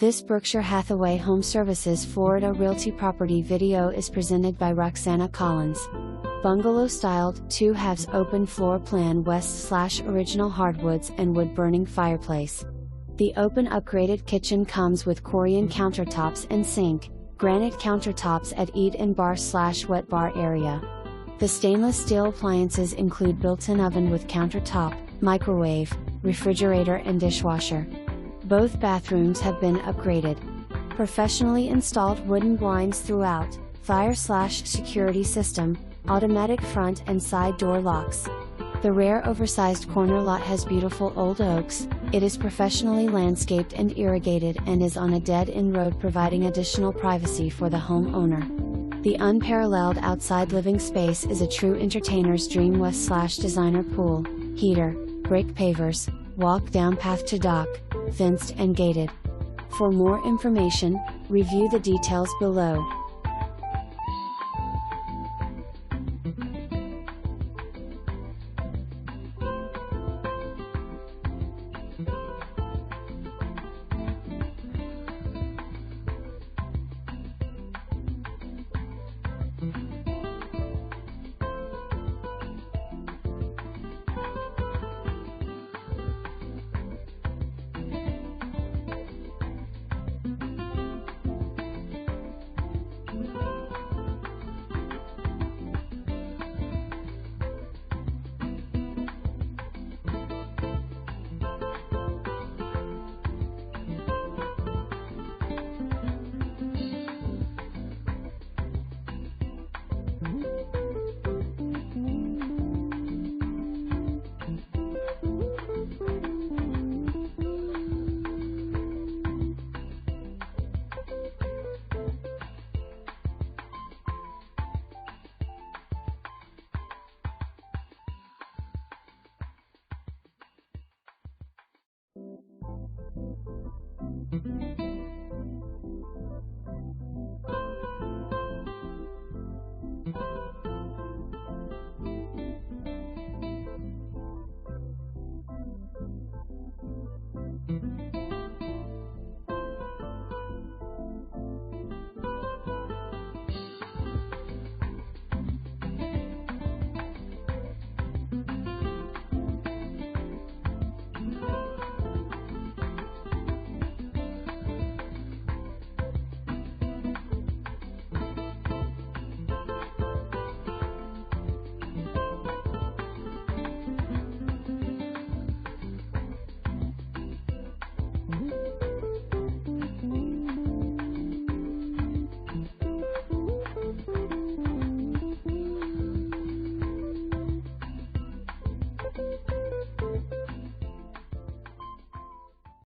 This Berkshire Hathaway HomeServices Florida Realty property video is presented by Roxana Collins. Bungalow styled, 2 halves open floor plan west/original hardwoods and wood burning fireplace. The open upgraded kitchen comes with corian countertops and sink, granite countertops at eat and bar/wet bar area. The stainless steel appliances include built-in oven with countertop, microwave, refrigerator and dishwasher. Both bathrooms have been upgraded. Professionally installed wooden blinds throughout, fire/security system, automatic front and side door locks. The rare oversized corner lot has beautiful old oaks. It is professionally landscaped and irrigated and is on a dead-end road, providing additional privacy for the homeowner. The unparalleled outside living space is a true entertainer's dream. West/designer pool, heater, brick pavers, walk-down path to dock, fenced and gated. For more information, review the details below.